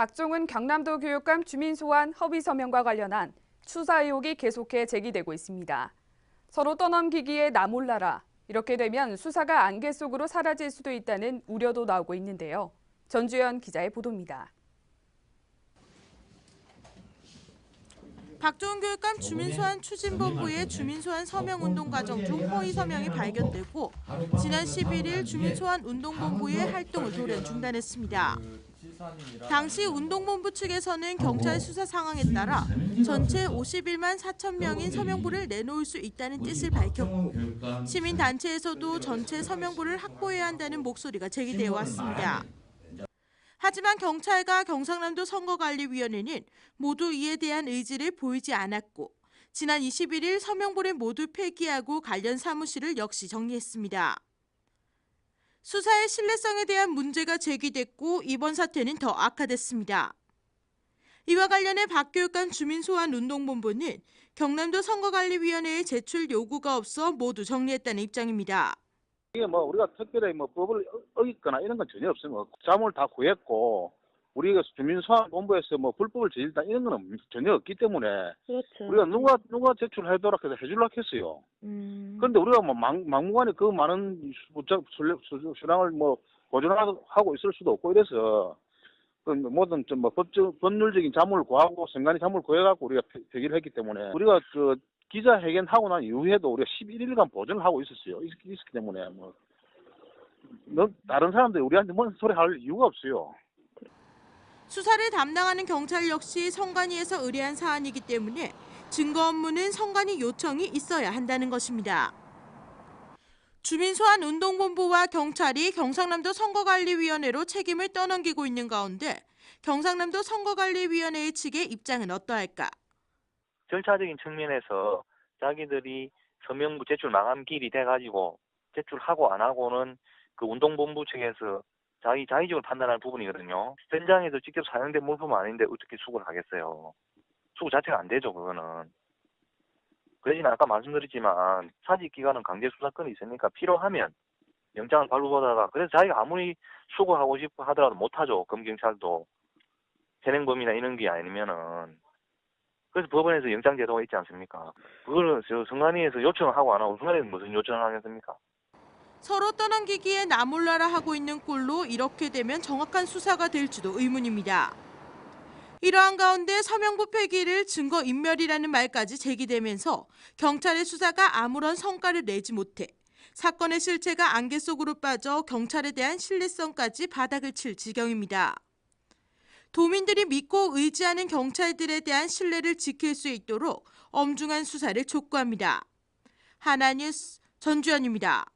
박종훈 경남도 교육감 주민 소환 허위 서명과 관련한 수사 의혹이 계속해 제기되고 있습니다. 서로 떠넘기기에 나 몰라라. 이렇게 되면 수사가 안개 속으로 사라질 수도 있다는 우려도 나오고 있는데요. 전주현 기자의 보도입니다. 박종훈 교육감 주민소환 추진본부의 주민소환 서명운동 과정 중 허위 서명이 발견되고 지난 11일 주민소환 운동본부의 활동을 돌연 중단했습니다. 당시 운동본부 측에서는 경찰 수사 상황에 따라 전체 51만 4천 명인 서명부를 내놓을 수 있다는 뜻을 밝혔고 시민단체에서도 전체 서명부를 확보해야 한다는 목소리가 제기되어 왔습니다. 하지만 경찰과 경상남도 선거관리위원회는 모두 이에 대한 의지를 보이지 않았고 지난 21일 서명부를 모두 폐기하고 관련 사무실을 역시 정리했습니다. 수사의 신뢰성에 대한 문제가 제기됐고 이번 사태는 더 악화됐습니다. 이와 관련해 박 교육감 주민소환운동본부는 경남도 선거관리위원회에 제출 요구가 없어 모두 정리했다는 입장입니다. 이게 우리가 특별히 법을 어겼거나 이런 건 전혀 없습니다. 자문을 다 구했고 우리가 주민소환본부에서 불법을 저질렀다 이런 건 전혀 없기 때문에 그렇죠. 우리가 누가 제출해도록 해서 해주려고 했어요. 그런데 우리가 막무가내 그 많은 수량을 보존하고 있을 수도 없고 이래서 그 모든 법률적인 자문을 구하고 선관위 자문을 구해갖고 우리가 폐기를 했기 때문에 우리가 그 기자회견하고 난 이후에도 우리가 11일간 보존을 하고 있었기 때문에 다른 사람들이 우리한테 뭔 소리 할 이유가 없어요. 수사를 담당하는 경찰 역시 선관위에서 의뢰한 사안이기 때문에 증거 업무는 선관위 요청이 있어야 한다는 것입니다. 주민소환운동본부와 경찰이 경상남도 선거관리위원회로 책임을 떠넘기고 있는 가운데 경상남도 선거관리위원회 측의 입장은 어떠할까? 절차적인 측면에서 자기들이 서명부 제출 마감기일이 돼가지고 제출하고 안 하고는 그 운동본부 측에서 자의적으로 판단할 부분이거든요. 현장에서 직접 사용된 물품은 아닌데 어떻게 수거를 하겠어요. 수거 자체가 안 되죠, 그거는. 그 대신 아까 말씀드렸지만 사직기관은 강제수사권이 있으니까 필요하면 영장을 발부받아가 그래서 자기가 아무리 수거하고 싶어 하더라도 못하죠. 검경찰도. 현행범이나 이런 게 아니면은. 그래서 법원에서 영장 제도가 있지 않습니까? 그거를 선관위에서 요청을 하고 안 하고 선관위에서 무슨 요청을 하겠습니까? 서로 떠넘기기에 나 몰라라 하고 있는 꼴로 이렇게 되면 정확한 수사가 될지도 의문입니다. 이러한 가운데 서명부 폐기를 증거인멸이라는 말까지 제기되면서 경찰의 수사가 아무런 성과를 내지 못해 사건의 실체가 안개 속으로 빠져 경찰에 대한 신뢰성까지 바닥을 칠 지경입니다. 도민들이 믿고 의지하는 경찰들에 대한 신뢰를 지킬 수 있도록 엄중한 수사를 촉구합니다. 하나뉴스 전주현입니다.